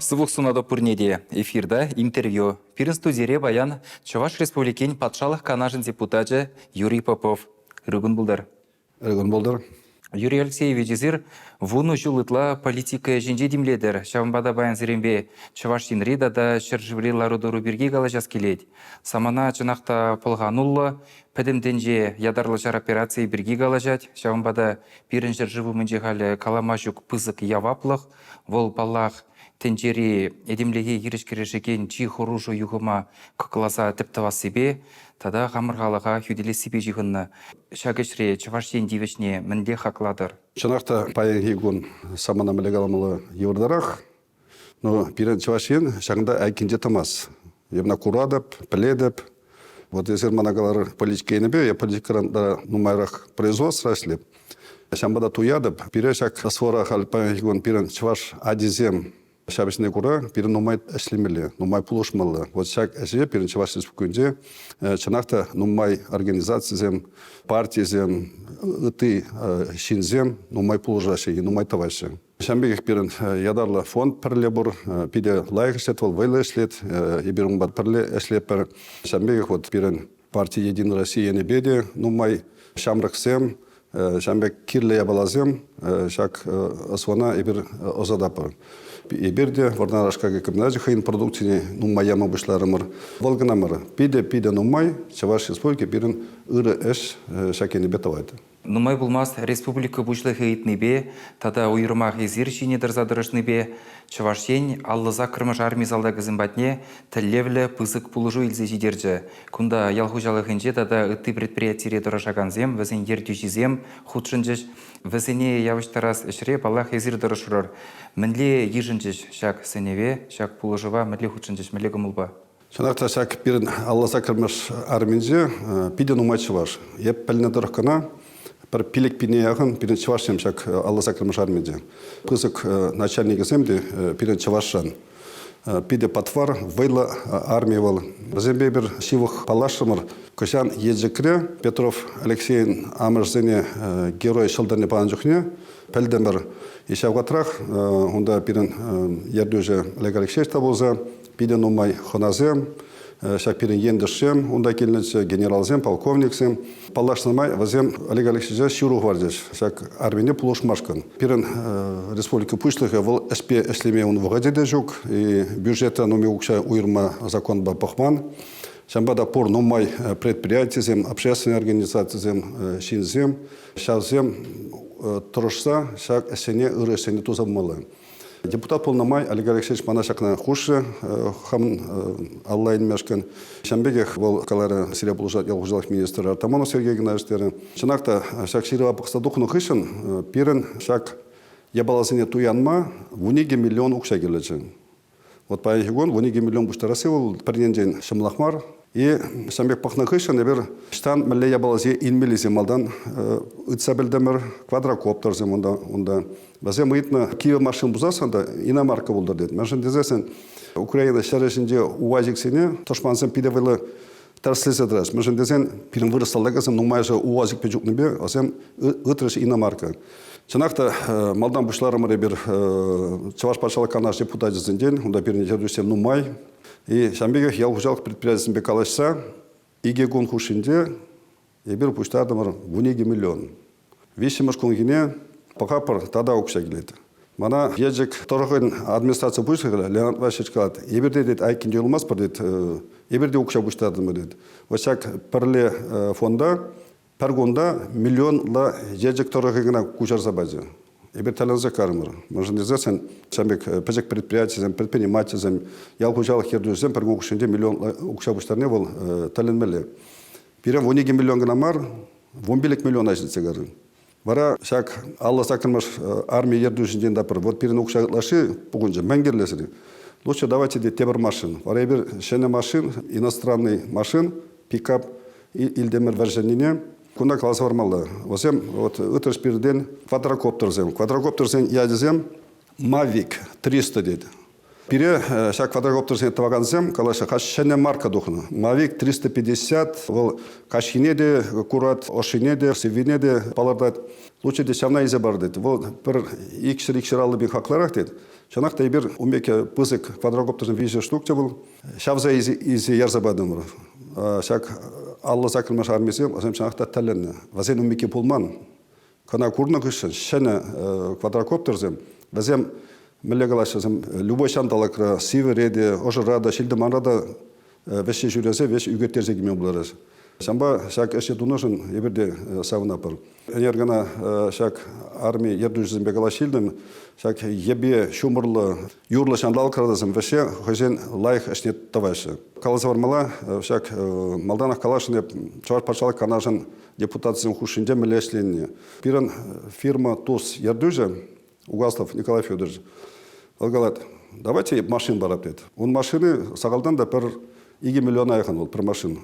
Сывух сунадо пурнеде эфирда интервью. Пирин студире баян Чуваш Республикин патшалық канажын депутаты Юрий Попов. Рыгын булдар. Рыгын булдар. Юрий Алексеевич изир вуну жулытла политика жинже димледер. Шавамбада баян зирембе Чувашин рида да шыржыври ларудору бирги галажас келет. Самана чынақта полғанулла пәдімденже ядарлы жар операции бирги галажат. Шавамбада пирин жыржывы мынжегалі каламажук пызык яваплық. Вол баллах тенджери эдемлеге ереш-керешеген чи хоружу югыма кықласа тіптіва себе, тада ғамырғалыға хүделі себе жиғынны шагышре Чувашин дивешне мінде хақладыр. Чынақта пайын егін самана мілегаламылы евардарақ, но пирен Чувашин шаңда әйкенде тамас. Емна курадып, піледіп, вот езер манагалар политикейні бе, я политикаранда нумайрақ производство әслеп. Шамбада туядып, пире шак свора хал пайын егін пирен Чуваш адизем шабышны кура, пирен нумай әшлемелі, нумай пулышмалы. Вот шак әже пирен Чуваш республикінде чынақта нумай организациязем, партиязем, ыты шинзем, нумай пулыжашы, нумай тавашы. Шамбегек пирен ядарлы фонд пірле бұр, пиде лайық эшлет, ол вайлы эшлет, ебірің бат пірле эшлет пір. Шамбегек вот пирен партия Единая Россия беде, нумай шамрықсем, шамбек кирле ябалазем, шак асвана ебір озадапы. Ебірде варнарашкаға кімнажы хайын продуктini нумай яма бұшларымыр. Волганамыр, пиде нумай, Чуваш республики пирен ыры эш шакені бетавайды. Нумай булмас республика бушлығы етнебе, тада уйырмақ езір жинедір задырышнебе, Чувашен аллыза кірмыш армизалда гізімбатне тіллевлі пызык пулыжу илзе жидерджі. Кунда ялхужалығынже тада үтті предприятире дұрышаган зем, візін ертюші зем, худшынжыш, візіне явыштарас ішре балах езір дұрышырыр. Мінле ежінжіш шак сеневе, шак пулыжыва, мінле худшынжыш, мінле гымылба. Шанақта шак пирен аллыза кірмыш арминже пиде нумай Чуваш. Еп пәліне дұрыққана, бір пилек пине яғын пирен Чувашем шак аллыза кірмыш арминже. Пызык начальник земде пирен Чувашан. Пиде патвар, вайла армия вал. Зембе бір шивых палашымыр. Көшан ежікре Петров Алексейн Амырзене герой шылдарне панжықне. Пәлден бір ешавғатрақ, онда пирен ердөжі Олег Алексеевич табылза, пиде нумай хоназем, шак пирен ендішем, онда келінесі генералзем, полковниксем. Палашнымай вазем Олег Алексеевич ширух вардеш, шак армине пулышмашкан. Пирен республика пушлығы выл әспе әслеме он вғадеде жүк, и бюджета нуме укша уйырма закон ба пахман. Шамбада пор нумай предприятиезем, общественной организациязем, шинзем, шавзем тұрышса, шак әсене, ұры әсене тузаммалы. Депутат полномай Олег Алексеевич манашакна хуши, хам Аллайн мешкен. Шамбегех вол калары сирия булжат ялгужалых министр Артамонов Сергей Геннадьевич. Шанакта шак ширива пақсадухну хышын, пирен шак ябалазыне туянма, вуниге миллион укша келечен. Вот по егон вуниге миллион буштарасы вол перненден шамлахмар. И шамбек пахнахышын ебер штан милле ябалазе инмелизе малдан үтсабелдемер квадрокоптер земонда. Базе мыйтна Киев машин бузасында иномарка булдыр деді. Мәшін дезесен Украина шәрішінде уазиксене тошмансен пидевелі тәрслезедірәс. Мәшін дезен пирен вырысталдагасен нумайжы уазик педжукнебе, асен ытрыш иномарка. Чынақта малдан бұшларымыр ебер Чуваш патшалық канаш депутат жезінден, онда пирен жердусен нумай. И шамбегех ялгужалық предприятиесін бекалашса, иге гон хушинде ебер пуштардымыр вунеге миллион. Вишіміш күнгіне пақапыр тада оқша келеді. Мана ежек тұрғын администрация бұшығылы, Леонид Васильевич қалады. Еберде деді айкенде олмас бір деді, еберде оқша бұштардымы деді. Осак пірле фонда, пәргонда миллионла ежек тұрғығына күшарса базы. Ебер таланза кармыр. Можно дезесен шамбек пәжек предприятиязем, предпринимателязем, ялгужалық ердузем пәргон оқшынде миллион оқша бұштарне бол таланмелі. Пирен 12 миллион гнамар, 11 миллион ажнеце гарын. Вара шак Алла сакырмаш армия ердушінден дапыр. Вот пирен укшаглаши пугунжа мәнгерлесіри. Лучше давайте де тебір машин. Вара ебір шене машин, иностранный машин, пикап, илдемір варжанине. Кунда класс вармалда. Возем вот үтірш пирден квадрокоптерзем. Квадрокоптерзем ядезем Mavic 300 деді. Пире шак квадрокоптерзен таваганзем, калаша хашшене марка духна. Mavic 350, вол кашхинеде, курат, ошинеде, севинеде палардат. Лучше де шавна изе бар деді. Вол бір икшір алды бен хақларақ деді. Чанақта ебір умеке пызык квадрокоптерін визе штукте был. Шавза изи ярзабадым. Шак Алла закрылмаш армиясы, азем чанақта тәлленне. Вазен умеке пулман. Кана курны кышын, шәне квадрокоптерзем. Вазем мілегалашызым любой шанталакра, сивереде, ожырада, шилдіманрада веше жүресе, веш үгеттерзе кеме бұларыз. Шамба шак әше дунышын ебірде савына пыр. Энергана шак армия ердужызым бегала шилдім, шак ебе шумырлы юрлы шандалкарадызым веше хозен лайх әшнет тавайшы. Калазы бармала, шак малданах калашын чавар пачалық канажын депутатызым хушинде мілешленне. Пиран фирма ТУС ердужы, Угаслов Николай Федорович, ол галат, давайте машин барап деді. Он машины сағалдан да бір 2 миллион айхан ол, бір машин.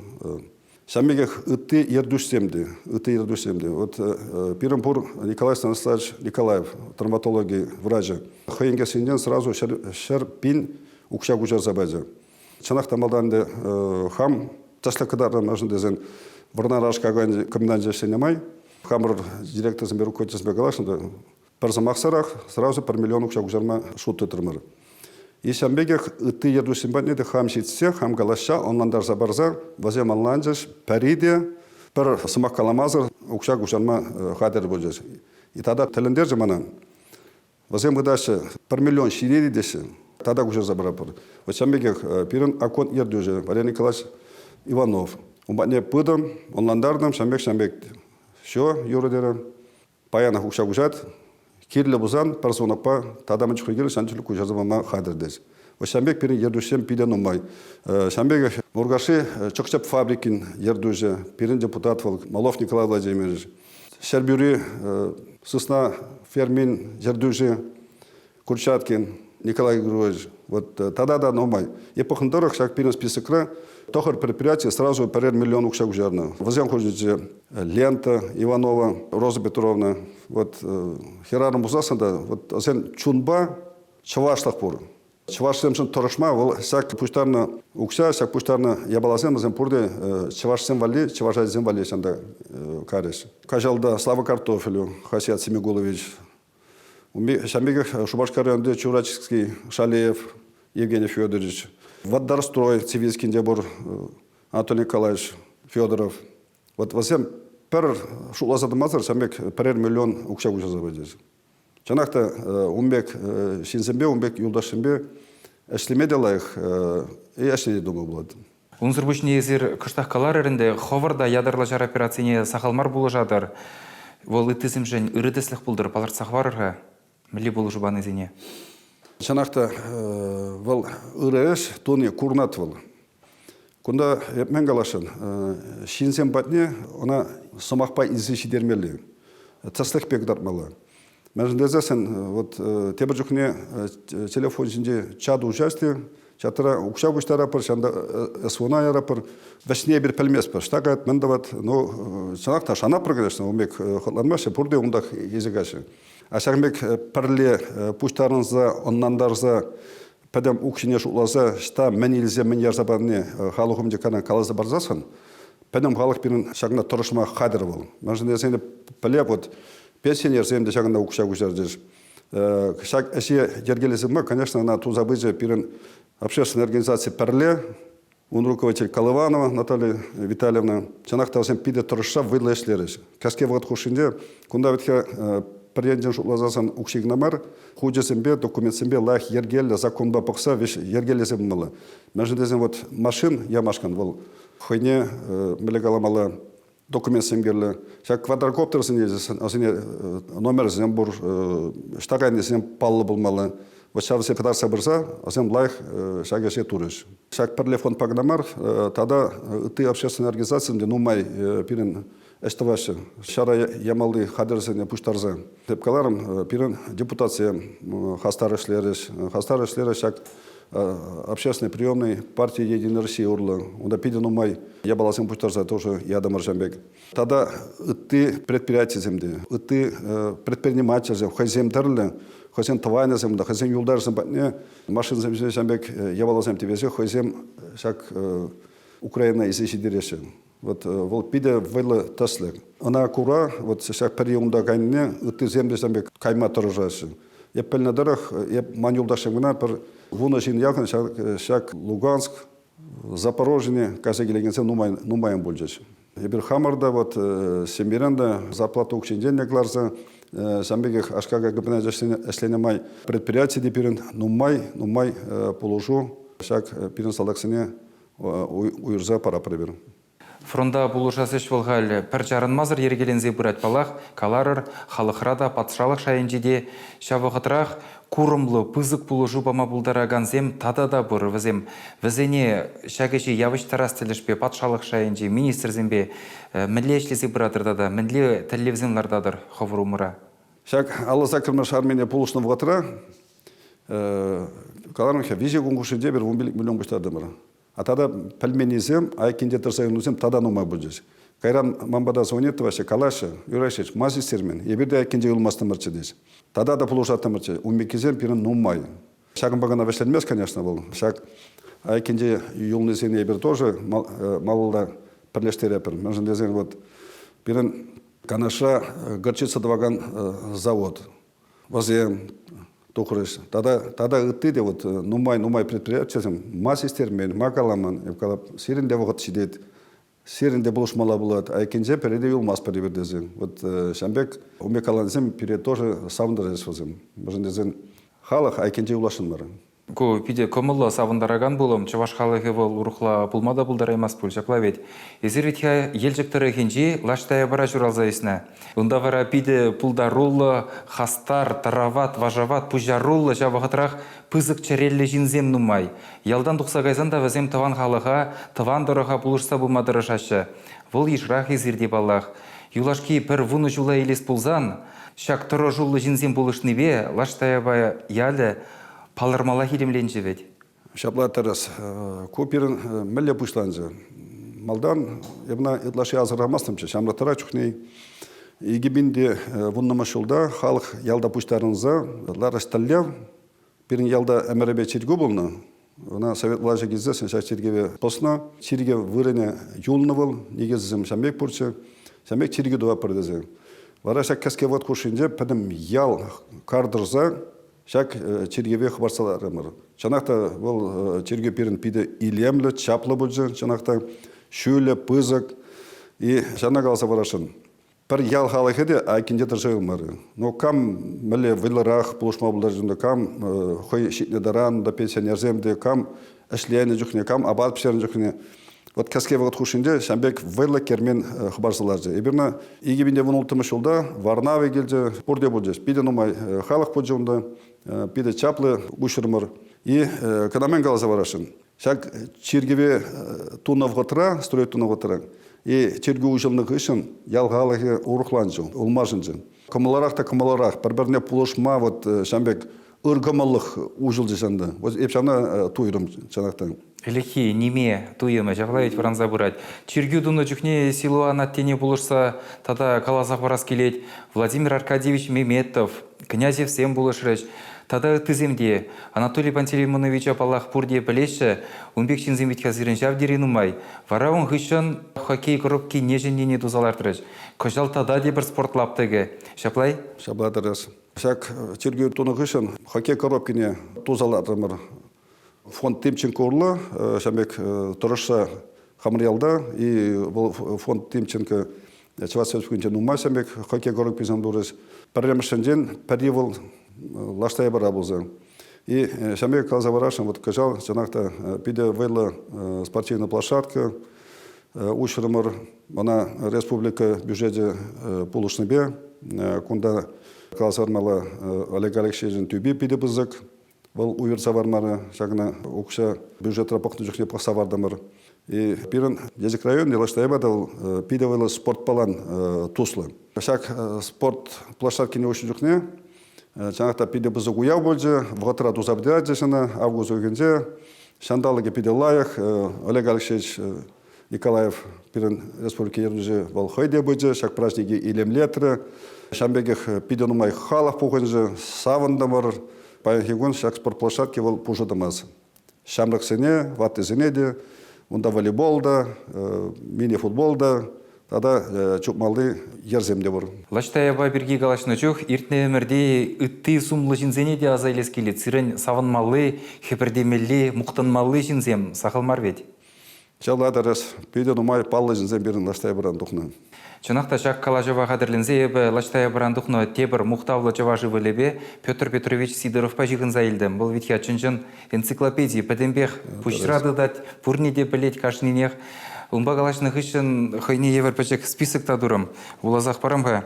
Шамбегех үтті ердушсемді. Вот Пиренпур Николай Станиславович Николаев, травматологи, врачы. Хайынге сенден сразу шер пин укша гужар забайза. Чанақ тамалданды хам, ташлы кадардан ажын дезен, варнараш коммендант жешенемай, хамыр директорсын беру көтесін бегалашынды, Парзамақсарақ сразу 1 миллион укша гужарма шутты тұрмыр. И шамбегех үтті ердушсембатнеді хам шитсе, хам галаша, онландар забарза, вазем онланжаш, париде, бір сымақ каламазыр, укша гужарма хадер бөжес. И тада тіліндер жамана, вазем гыдашы 1 миллион ширеди деші, тада гужар забарапыр. Вот шамбегех пирен акон ердужы, Валерий Николаевич Иванов. Умбатне пыдым, онландардым, шамбек. Шо, юрыдері, паянах укша гужат, Кирлі бұзан, парсонақпа, тадамын чүхігері шанчылық көжазымама қадырдыз. Шамбек пирин ердушем пиден умай. Шамбек Мургаши чықшап фабрикин ердужы, пирин депутат вал, Малов Николай Владимирович. Шербюри Сосна Фермин ердужы, Курчаткин Николай Григорьевич. Вот тада умай. Епохындырық шак пирин списокра, тохар предприятие сразу 1 миллион укшак жарна. Возьем ходите Лента Иванова, Роза Петровна. Вот херарым бузасында, вот азен чунба чавашлық пор. Чавашсемшін тұрышма, ол сәк пуштарны укша, сәк пуштарны ябаласен, азен пурде чавашсем вали, чавашайзен вали сәнда кареш. Кажалда Слава Картофелю, Хасият Семигулович. Шамбегах Шубашкар районда Чурачский, Шалеев, Евгений Федорович. Водорстрой, Цивильский дебор, Антон Николаевич Федоров. Вот возьмем пер шулазады мазыр, шамбек 1 миллион укша гужа забадез. Чанақта умбек шинзембе, умбек юлдашымбе әшлемеде лайық и әшледе думы болады. Унзыр бүшіне езір кыштақ қалар әрінде ховарда ядырлы жар операцияне сақалмар болы жадыр. Ол үттізім жән үрідіслік бұлдыр, балар сақварырға мүлі болы жұбаны зене. Чанақта вал ырыш тоны курнат вал. Кунда мен галашын, шинзем батне, она сомақпа изі шидермелі. Таслық бек дартмалы. Мәжіндезесін, вот тебір жүкіне телефон жінде чаду участи, чатыра укша күштара пыр, шанда эсвона яра пыр, вәшіне бір пәлмес пыр. Штағат, мен дават, но чанақта шана пыр, конечно, умек хотланмашы, пұрды оңдақ езігаші. Ашағымбек пірле пуштарыныза, оннандарыза, пәдем укшине шулаза, шта мен елзе, мен ярзабанне халықымде кана калазы барзасын, пәдем халық бірін шағына тұрышыма қадыр бол. Мәжіндезені пілеп, вот, пенсионер земде шагында укша гужардыш. Шаг эше ергелесима, конечно, на ту забыже пирен общественной организации Перле, он руководитель Колыванова Наталья Витальевна, чанахта осем пиде торыша выдлешлериш. Каске вот хушинде, кунда ветке приенден шулазасан укшигнамар, худжесембе, документсембе лах ергеле законба покса веш ергелесем мала. Междезем вот машин я машкан вол хойне мелегаламала документ семгерлі. Шак квадрокоптерсін езесін, номер зем бұр, штағайны зем паллы болмалы. Вот шавысе пытарса бірса, зем лайх шак еше турыш. Шак пірле фонд пагнамар, тада ты общественной организациясында нумай пирен эштавашы. Шара ямалды хадерсіне пуштарза. Тепкаларым пирен депутация хастар эшлері шак общественной приемной партии Единой России Урла. Он пиден умай. Я баласым пуштарза тоже ядам Аржамбек. Тогда ты предприятие земли, ты предприниматель земли, хозяин дарлы, хозяин товарный земли, хозяин юлдар земли, машин земли Аржамбек, я баласым тебе зе, хозяин шак Украина изиши дереши. Вот вол пиде вылы таслы. Она кура, вот шак периумда кайне, ты земли Аржамбек кайма торжаши. Еппелнедерах, еп манюлдашымына бір вуна жин яғын шак Луганск, Запорожье, кәсе келегенсе нумайын болжаш. Ебір хамарда, вот, семберенда зарплата укшенден некларса, самбегех ашкага гыбына эшленемай предприятие депирен нумай положу, шак пирен салдаксыне уйырза пара приберін. Фронда булушасыш волгаль пір жарынмазыр ергелензе бұрат балақ, каларыр, халықрада патшалық шайынжеде, шавығытырақ курымлы пызык булушу бама булдараганзем тадада бұр візем. Візене шагеші явыш тарастылышпе патшалық шайынже министрзембе мінле ешлесе бұратырдада, мінле тәллевземлардадыр ховрумыра. Шак Алла закрымыш Армения полушны вғатыра, калармыха визе күнгушінде бір 11 миллион бұштардымыр. Атада пәлменезем, айкенде тұрсайынызем тада нумай бұджыз. Кайран мамбада звонит ваше калаша, юрашеч, мазистермен, ебірде айкенде ұлмасты мұрчы дейс. Тада да пұлушатты мұрчы, умекезем пирін нумай. Шагын бағана вәшленмес, конечно, бұл. Шаг айкенде юлнезен ебір тоже малылда пірлештері әпір. Мәжін дезен, вот, пирін канаша горчица дваган завод. Возем, тухрыш. Тада ытты де вот нумай предприятием масистермен, макаламан, сиринде вогат сидет, сиринде булушмала булат, айкенже переде юлмас перебердезен. Вот шамбек умекаланзем перед тоже савындырыз возем. Можен дезен халық айкенже улашын бары. Ко пиде комылла савындараган болом, чаваш халығы бол урухла пулмада булдараймас пул шаклавет. Езервитха елжектері хенжи лаштая бара журалзайсына. Унда вара пиде пулдарулла, хастар, тарават, важават, пужарулла жавағытырақ пызык чарелле жинзем нумай. Ялдан тұқса гайзанда вазем таван халыға, таван дораға булышса булмадыры шашы. Вол ешрақ езерде баллах. Юлашки пір вуны жула елес пулзан, шак тұры жуллы жинзем булышныбе, лаштая бая ялі, палырмала хилемленче вет. Шапла тарас копирин мелле пушланжы. Малдан ебна итлаши азырамастымчы. Шамра тара чухней. Игибинде вуннама шулда халық ялда пуштарынза ларасталляв. Пирин ялда эмеребе чиргу болна. Она совет влажы гизде сен шаш чиргеве посна. Чирге вырыне юлны был. Негезізім шамбек пурчы. Шамбек чирге дуа пырдезе. Варашак кәске вод кушинже пәдім ял кардырза. Шак чиргеве хабарсаларымыр. Чанақта бұл чирге перін пиде илемлі, чаплы бұджы. Чанақта шөлі, пызық. И жана қалса барашын. Пір ял халық еді, айкенде тұржай ұлмары. Но кам мүлі вылырақ бұлышма бұлдар жүнді, кам хой шитне даран, да пенсионерземде, кам әшлейіне жүхне, кам абад пішерін жүхне. Вот кәске вағыт хушинде, шамбек вайлы кермен хабарсаларжы. Ебірна, егебінде вұн ұлтымыш ұлда, варнавы келді, бұрде бұлжыз. Пиде нұмай халық бұджы ұнда, пиде чаплы ұшырмыр. И канамен қаласа барашын. Шак чиргеве тунав ғытыра, строй тунав ғытыра. И чирге ұжылнық үшін ялғалығы ұрықланжы, ұлмажынжы. Кымыларақ та кымыларақ, бір-біріне пұлышма, вот шамбек ұрғымылық ұжылжы жанды. Вот епшаны туйрым жанақтан. Лехи, неме, туема, жавлаять варанза бұрад. Чиргю дуны жүхне силуа наттене бұлышса, тада калазақ барас келет. Владимир Аркадьевич Меметов, князев сем бұлышырыш. Тада тіземде Анатолий Пантелеймонович апалах пурде білеші, унбек чинземет хазирін жавдерін умай. Вара он ғышын хоккей коробки неженнене дузалартырыш. Кожал тада де бір спортлаптығы. Шаплай? Шапладырыз. Шак чиргю туны ғышын хоккей коробкіне дузалартырмыр. Фонд Тимченко урлы, шамбек тұрыша хамриялда, и фонд Тимченко Чевасович күнчен умай шамбек хоккей коробкизан дұрыз. Пәрремішінден пәревіл лаштай бара болза. И шамбек қалза барашын, вот кажал, жанақта пиде вайлы спортивная площадка, ушырымыр, она республика бюджеті пулышныбе, кунда қалза бармала Олег Алексеевичен тюби пиде бізік, бұл уйырса бармары, шағына оқыша бюджет рапоқны жүхне пақса бардамыр. И пирен езік район, елаштай бадал, пиде вайлы спорт палан туслы. Шақ спорт площадкіне өші жүхне, Чанақта пиде бізік уяу бөлді, вғатыра дұзабдыра десіні, авгуз өгінде, шандалығы пиде лайық, Олег Алексеевич Николаев пирен республика ердіжі волхойде бөді, шақ праздниги илемлетрі, шамбегіх пиде нұмай халық пұғынжы, савындамыр, баянхигун шақ спорт площадке ол пұжыдымаз. Шамрық сене, ватты зене де, онда волейболда, мини-футболда, тада чукмалды ерземде бар. Лаштаяба бирги галашны чух, иртне өмірде үтті сумлы жинзене де азайлес келет. Сирен савынмалы, хепердемелли, мұқтынмалы жинзем сақылмар вет. Чаладарас, пейден умай паллы жинзем берін лаштаябыран дұқны. Чынақта жақ калажыва қадырлензе ебі лаштаябыран дұқны тебір мұқтавлы жава живылебе Петр Петрович Сидоровпа жиғын заилдім. Бұл витя чынжын энциклопедии пәдембех пұшрады дат, пұрнеде білет кашнинех. Умба галашных үшін хайне евер пәчек списокта дұрым. Улазақ парамға.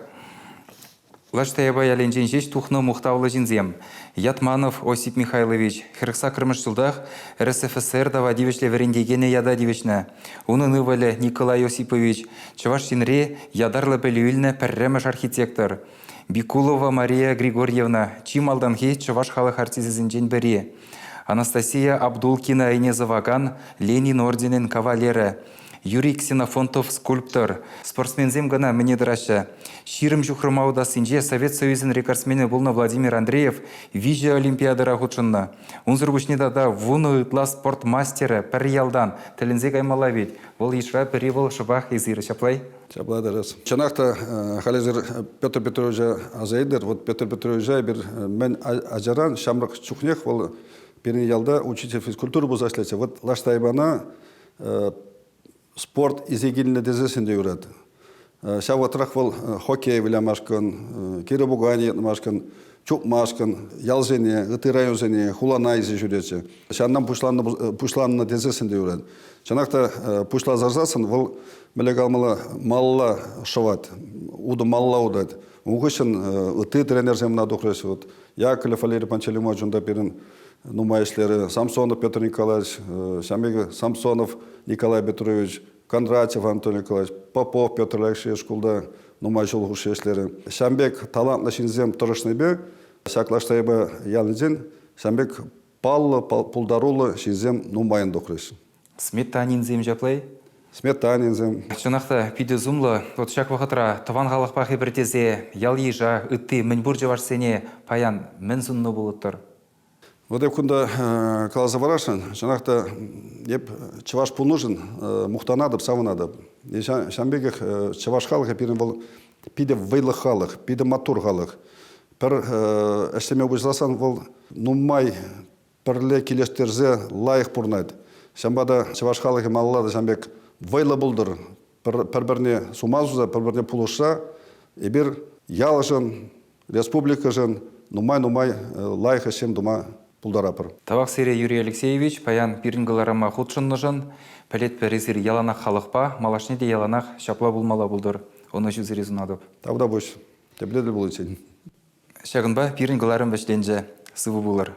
Лаштаяба яленжен жеш тухны мұқтавлы жинзем. Ятманов Осип Михайлович, Херкса Крымыштылдах, РСФСР дава дивешле верендегене яда дивешна. Уны нывалі Николай Осипович, Чавашинре ядарлы білуілні пәрремеш архитектор. Бикулова Мария Григорьевна, Чималданхи Чаваш халық артизизінжен бірі. Анастасия Абдулкина Инезаваган, Ленин орденен кавалері. Юрий Ксенофонтов скульптор, спортсмензем гана мінедірашы. Ширым жүхрымауда синже Совет Союзын рекордсмені болны Владимир Андреев вижа олимпиадыра худшынна. Унзыр да вуны ытла спорт мастері пір ялдан тілінзе каймала бет. Ол ешра пірі бол шыбақ езірі шаплай. Шаплай дәрес. Чанақта халезір Петр Петрович азайдыр. Вот Петр Петрович бір мен ажаран шамрық чухнех ол перен ялда учитель физкультуры бұл зашлете. Вот лаштайбана спорт изегиліне дезесінде үреді. Шау атырақ бұл хоккей білямашкын, керебугани етмашкын, чукмашкын, ялзене, ұты районзене, хулана изе жүречі. Шаннан пұшланына дезесінде үреді. Шанақта пұшла зарзасын, бұл білек алмалы малла шыват, уды малла удады. Уғышын ұты тренерземна дұқыресі. Яковлев Валерий Панчелимо жүнда берін нумайшлері, Самсонов Петр Николаевич, Шамега Самсонов Николай Петрович, Кондратьев Антон Николаевич, Попов Петр Алексеевич кулда нумай жол хушешлері. Шамбек талантлы шинзем тұрышны бе, шаклаштайба ялынзен, Шамбек паллы, пулдарулы шинзем нумайын дұқыресі. Сметанинзем жаплай? Сметанинзем. Чынақта пиде зумлы, от шак вақытра таван ғалықпа хебіртезе, ял ежа, үтті, мін бұр жаваш сене, паян, мін зұнны болыттыр. Вот я кунда калаза барашын, жанақта еп чаваш пул нужен, мухтанадып, савынадып. Шамбегех чаваш халық епирін бұл пиде вайлы халық, пиде матур халық. Пір әштеме бұжласан бұл нумай пірле келештерзе лайық бұрнайды. Шамбада чаваш халық емалылады шамбек вайлы бұлдыр. Пір-бірне сумазуза, пір-бірне пулыша, ебір ялышын, республика жын, нумай лайық әшем дума пулдарапыр. Тавақ сере Юрий Алексеевич, паян пирінгаларама худшынны жын, пәлет пәрезір яланақ халықпа, малашне де яланақ шапла булмала бұлдыр. Оны жүзірі зұнадып. Тавда бұш, тепледі бұл için. Шағынба пирінгаларым бәшленже сывы бұлыр.